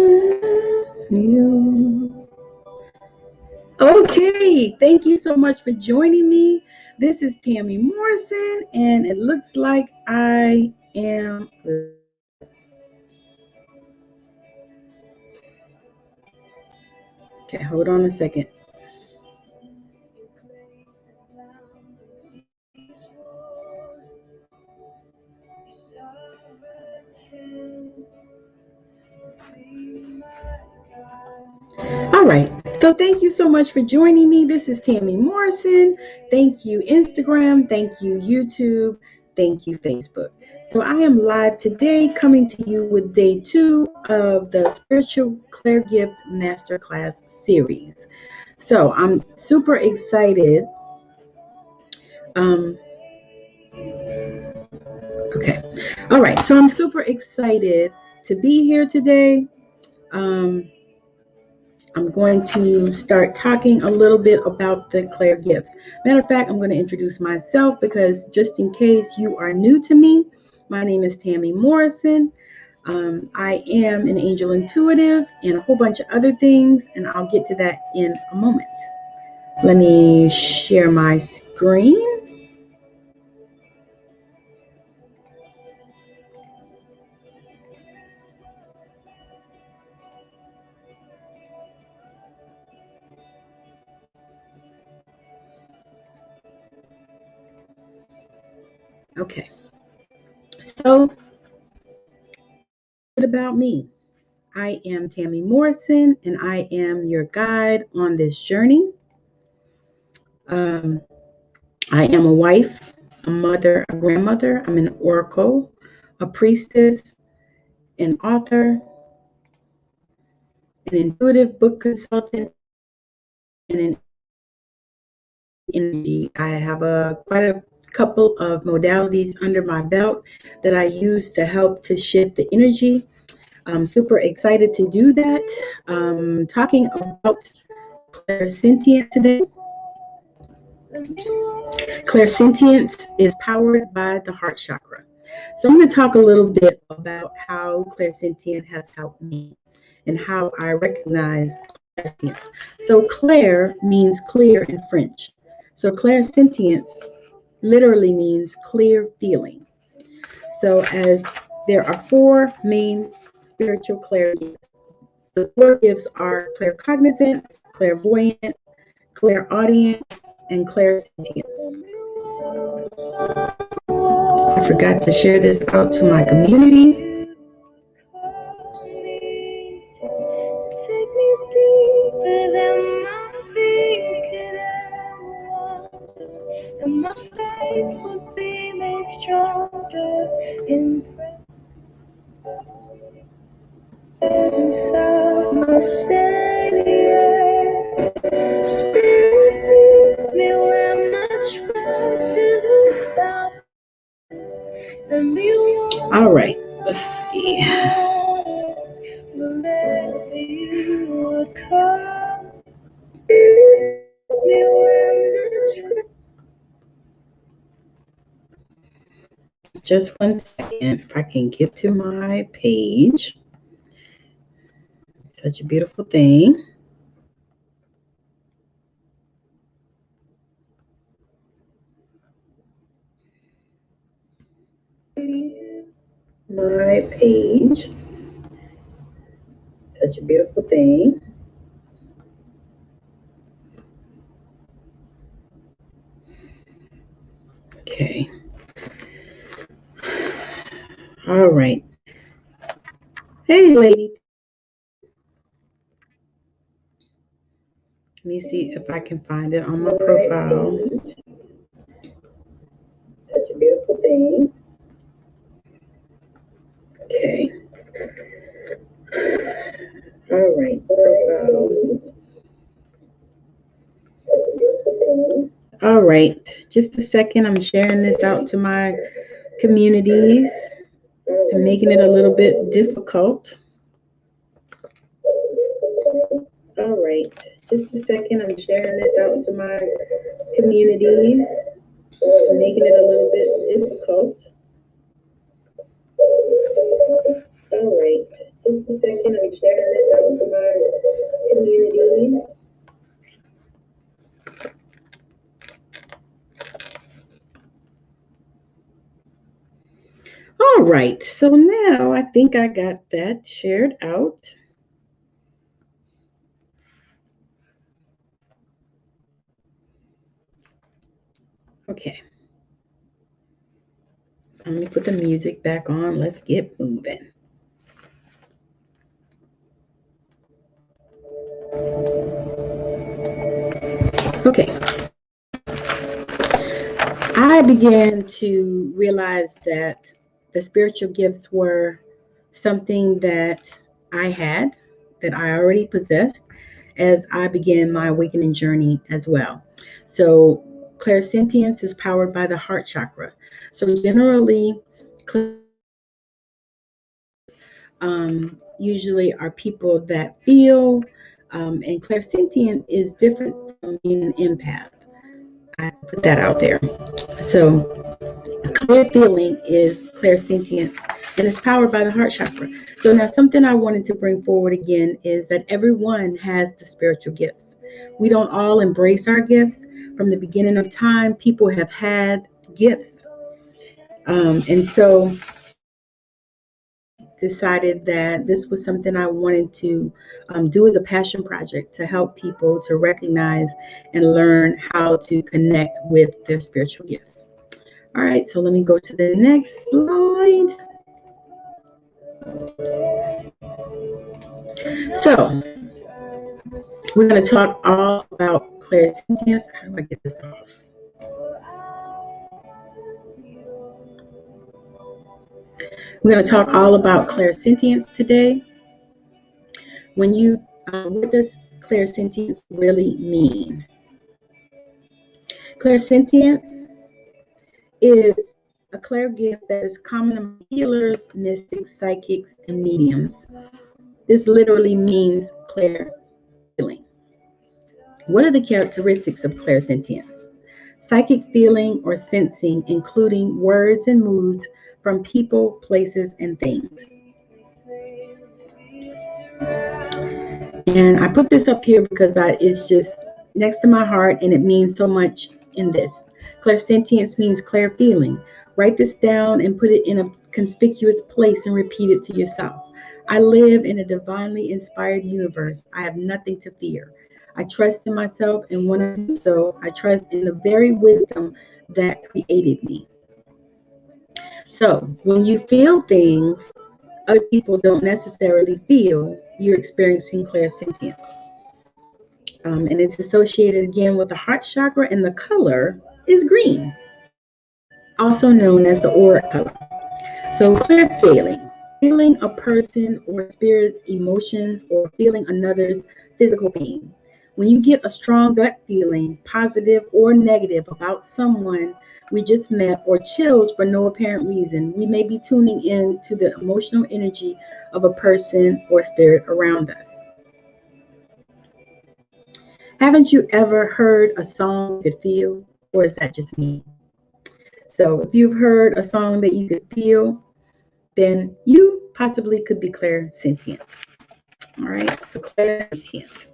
News. Okay, thank you so much for joining me. This is Tammy Morrison, and it looks like I am. Okay, hold on a second. All right. So thank you so much for joining me. This is Tammy Morrison. Thank you, Instagram. Thank you, YouTube. Thank you, Facebook. So I am live today coming to you with day 2 of the Spiritual Clair Gift Masterclass series. So I'm super excited. Okay. All right. So I'm super excited to be here today. I'm going to start talking a little bit about the Clair gifts. Matter of fact, I'm going to introduce myself because just in case you are new to me, my name is Tammy Morrison. I am an angel intuitive and a whole bunch of other things, and I'll get to that in a moment. Let me share my screen. Okay, so about me. I am Tammy Morrison, and I am your guide on this journey. I am a wife, a mother, a grandmother. I'm an oracle, a priestess, an author, an intuitive book consultant, and an energy. I have quite a couple of modalities under my belt that I use to help to shift the energy. I'm super excited to do that. Talking about clairsentience today. Clairsentience is powered by the heart chakra. So I'm going to talk a little bit about how clairsentience has helped me and how I recognize clairsentience. So Clair means clear in French. So clairsentience literally means clear feeling. So as there are 4 main spiritual clair gifts. The 4 gifts are claircognizance, clairvoyance, clairaudience, and clairsentience. I forgot to share this out to my community. All right, let's see. Just 1 second, if I can get to my page. Such a beautiful thing. My page. Such a beautiful thing. Okay. All right. Hey, lady. Let me see if I can find it on my profile. Such a beautiful thing. Okay. All right. Profile. All right. Just a second. I'm sharing this out to my communities and making it a little bit difficult. All right. Just a second. I'm sharing this out to my communities and making it a little bit difficult. All right. Just just a second. I'm sharing this out to my communities. All right, so now I think I got that shared out. Okay. Let me put the music back on. Let's get moving. Okay. I began to realize that the spiritual gifts were something that I had, that I already possessed, as I began my awakening journey as well. So, clairsentience is powered by the heart chakra. So, generally, usually are people that feel, and clairsentient is different from being an empath. I put that out there. So, clear feeling is clairsentience, and it's powered by the heart chakra. So now something I wanted to bring forward again is that everyone has the spiritual gifts. We don't all embrace our gifts. From the beginning of time, people have had gifts. And so decided that this was something I wanted to do as a passion project to help people to recognize and learn how to connect with their spiritual gifts. All right, so let me go to the next slide. So we're going to talk all about clairsentience. How do I get this off? We're going to talk all about clairsentience today. What does clairsentience really mean? Clairsentience is a clair gift that is common among healers, mystics, psychics, and mediums. This literally means clair feeling. What are the characteristics of clairsentience? Psychic feeling or sensing, including words and moods from people, places, and things. And I put this up here because it's just next to my heart and it means so much in this. Clairsentience means clair feeling. Write this down and put it in a conspicuous place and repeat it to yourself. I live in a divinely inspired universe. I have nothing to fear. I trust in myself, and when I do so, I trust in the very wisdom that created me. So when you feel things other people don't necessarily feel, you're experiencing clairsentience. And it's associated again with the heart chakra, and the color is green, also known as the auric color. So clair feeling a person or spirit's emotions or feeling another's physical pain. When you get a strong gut feeling, positive or negative, about someone we just met, or chills for no apparent reason, we may be tuning in to the emotional energy of a person or spirit around us. Haven't you ever heard a song you could feel, or is that just me? So if you've heard a song that you could feel, then you possibly could be clairsentient. All right, so clairsentient.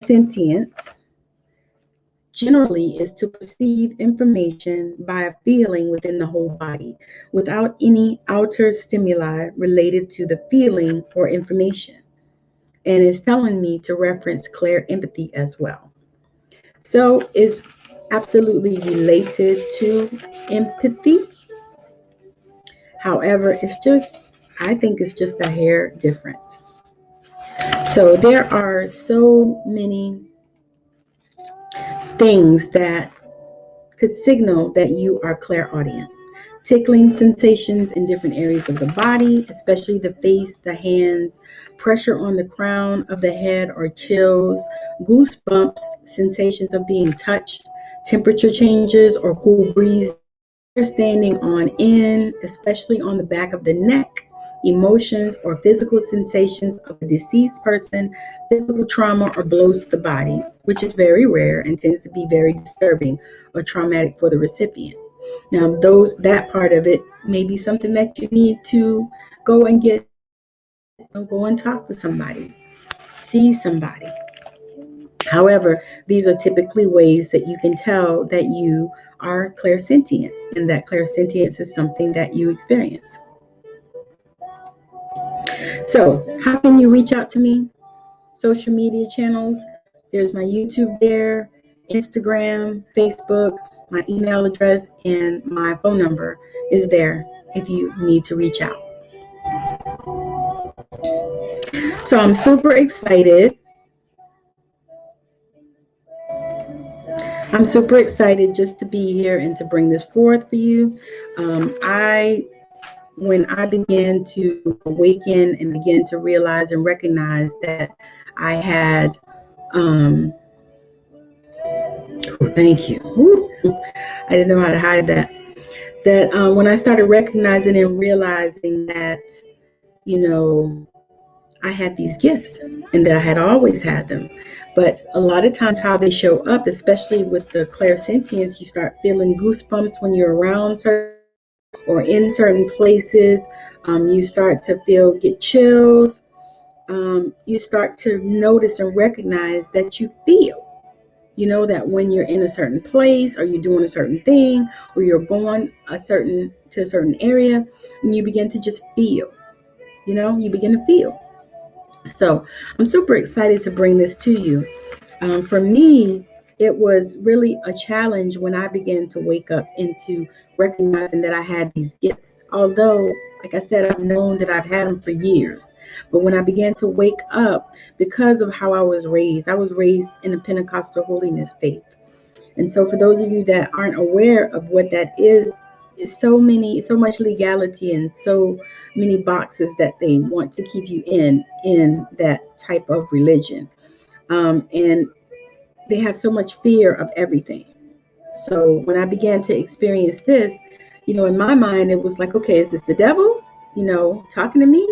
Sentience generally is to perceive information by a feeling within the whole body without any outer stimuli related to the feeling or information. And it's telling me to reference clair empathy as well. So it's absolutely related to empathy. However, I think it's just a hair different. So there are so many things that could signal that you are clairaudient. Tickling sensations in different areas of the body, especially the face, the hands, pressure on the crown of the head or chills, goosebumps, sensations of being touched, temperature changes or cool breeze, standing on end, especially on the back of the neck, emotions or physical sensations of a deceased person, physical trauma or blows to the body, which is very rare and tends to be very disturbing or traumatic for the recipient. Now, that part of it may be something that you need to go and get go and talk to somebody, see somebody. However, these are typically ways that you can tell that you are clairsentient and that clairsentience is something that you experience. So, how can you reach out to me? Social media channels. There's my YouTube there, Instagram, Facebook, my email address, and my phone number is there if you need to reach out. So I'm super excited. I'm super excited just to be here and to bring this forth for you. When I began to awaken and begin to realize and recognize that I had, thank you. I didn't know how to hide that. When I started recognizing and realizing that, I had these gifts and that I had always had them. But a lot of times how they show up, especially with the clairsentience, you start feeling goosebumps when you're around certain or in certain places. You start to get chills. You start to notice and recognize that you feel. You know that when you're in a certain place or you're doing a certain thing or you're going to a certain area and you begin to just feel, you begin to feel. So I'm super excited to bring this to you. For me, it was really a challenge when I began to wake up into recognizing that I had these gifts. Although, like I said, I've known that I've had them for years. But when I began to wake up, because of how I was raised in a Pentecostal holiness faith. And so for those of you that aren't aware of what that is so much legality and so many boxes that they want to keep you in that type of religion. And they have so much fear of everything. So when I began to experience this, in my mind, it was like, okay, is this the devil, talking to me?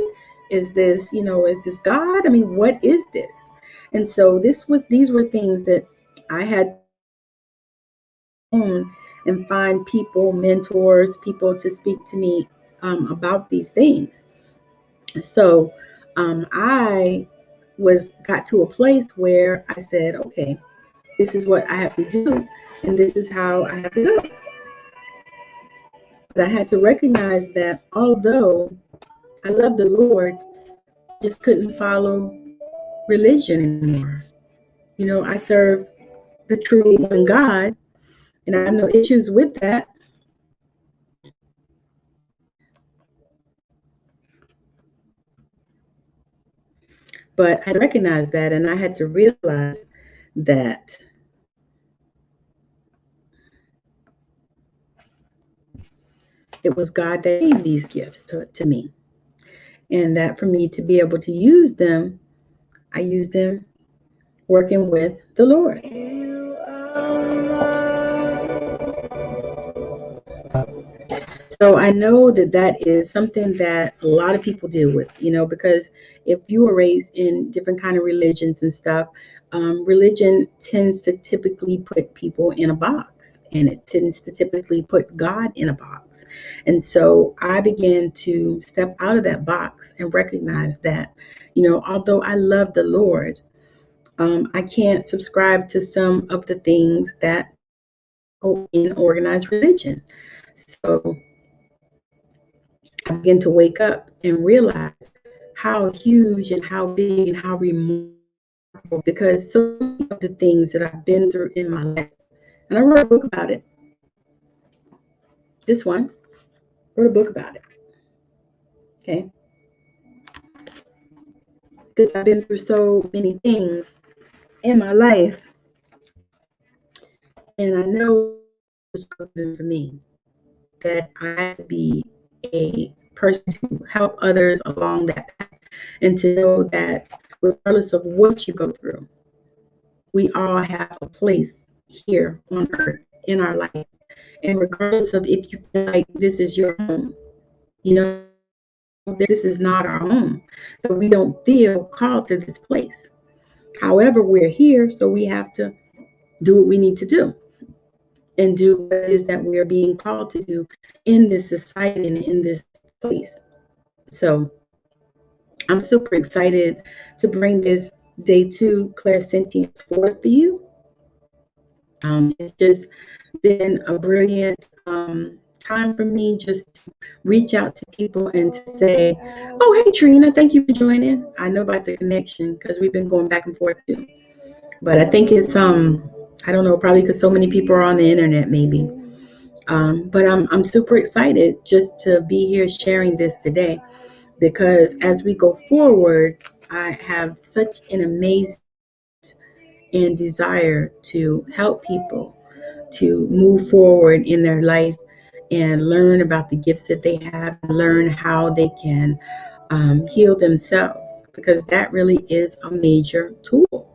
Is this, is this God? I mean, what is this? And so these were things that I had own and find people, mentors, people to speak to me about these things. So I got to a place where I said, okay, this is what I have to do, and this is how I have to go. But I had to recognize that although I love the Lord, I just couldn't follow religion anymore. I serve the true one God, and I have no issues with that. But I recognized that, and I had to realize that it was God that gave these gifts to me. And that for me to be able to use them, I used them working with the Lord. So I know that is something that a lot of people deal with, because if you were raised in different kind of religions and stuff, religion tends to typically put people in a box, and it tends to typically put God in a box. And so I began to step out of that box and recognize that, although I love the Lord, I can't subscribe to some of the things that go in organized religion. So I began to wake up and realize how huge and how big and how remarkable, because so many of the things that I've been through in my life, and I wrote a book about it. This one, wrote a book about it. Okay. Because I've been through so many things in my life, and I know it's good for me that I have to be a person to help others along that path, and to know that regardless of what you go through, we all have a place here on earth in our life. And regardless of if you feel like this is your home, this is not our home. So we don't feel called to this place. However, we're here, so we have to do what we need to do and do what it is that we are being called to do in this society and in this place. So I'm super excited to bring this day 2 clairsentience forth for you. It's just been a brilliant time for me just to reach out to people and to say, oh, hey, Trina, thank you for joining. I know about the connection because we've been going back and forth too. But I think it's, I don't know, probably because so many people are on the internet maybe. But I'm super excited just to be here sharing this today because as we go forward, I have such an amazing and desire to help people to move forward in their life and learn about the gifts that they have and learn how they can heal themselves because that really is a major tool.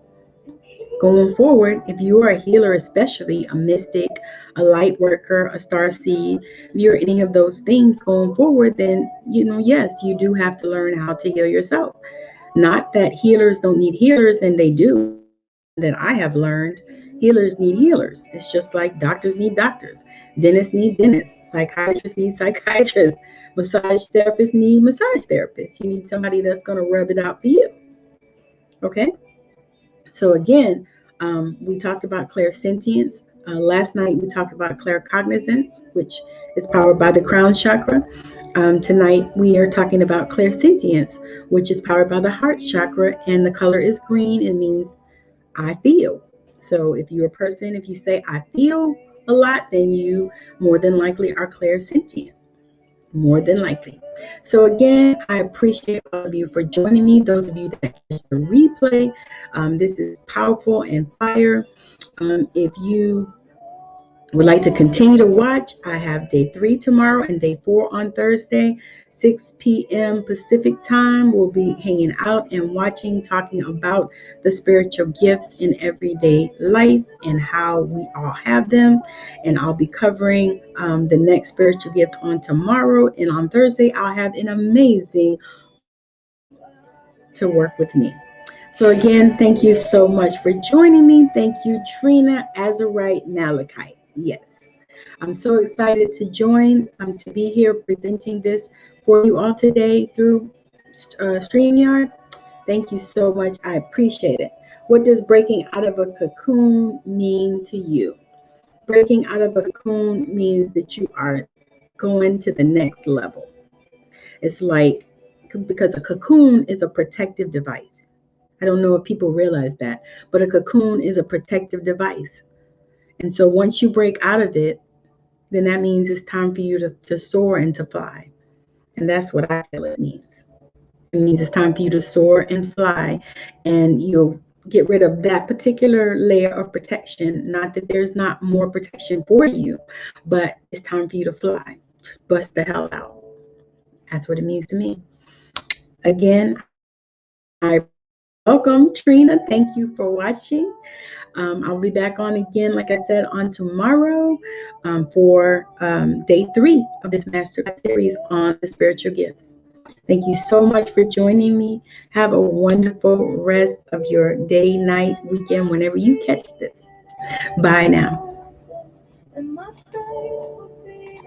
Going forward, if you are a healer, especially a mystic, a light worker, a star seed, if you're any of those things going forward, then, yes, you do have to learn how to heal yourself. Not that healers don't need healers, and they do. That I have learned, healers need healers. It's just like doctors need doctors, dentists need dentists, psychiatrists need psychiatrists, massage therapists need massage therapists. You need somebody that's going to rub it out for you. Okay? So again, we talked about clairsentience. Last night we talked about claircognizance, which is powered by the crown chakra. Tonight we are talking about clairsentience, which is powered by the heart chakra, and the color is green. It means I feel. So if you're a person, if you say I feel a lot, then you more than likely are clairsentient. More than likely. So again, I appreciate all of you for joining me. Those of you that catch the replay, this is powerful and fire. If you would like to continue to watch, I have day 3 tomorrow and day 4 on Thursday, 6 p.m. Pacific time. We'll be hanging out and watching, talking about the spiritual gifts in everyday life and how we all have them. And I'll be covering the next spiritual gift on tomorrow. And on Thursday, I'll have an amazing to work with me. So again, thank you so much for joining me. Thank you, Trina Azurite Malachite. Yes. I'm so excited to join, to be here presenting this for you all today through StreamYard. Thank you so much. I appreciate it. What does breaking out of a cocoon mean to you? Breaking out of a cocoon means that you are going to the next level. It's like, because a cocoon is a protective device. I don't know if people realize that, but a cocoon is a protective device. And so once you break out of it, then that means it's time for you to soar and to fly. And that's what I feel it means. It means it's time for you to soar and fly, and you'll get rid of that particular layer of protection. Not that there's not more protection for you, but it's time for you to fly. Just bust the hell out. That's what it means to me. Again, I welcome Trina. Thank you for watching. I'll be back on again, like I said, on tomorrow for day 3 of this masterclass series on the spiritual gifts. Thank you so much for joining me. Have a wonderful rest of your day, night, weekend, whenever you catch this. Bye now.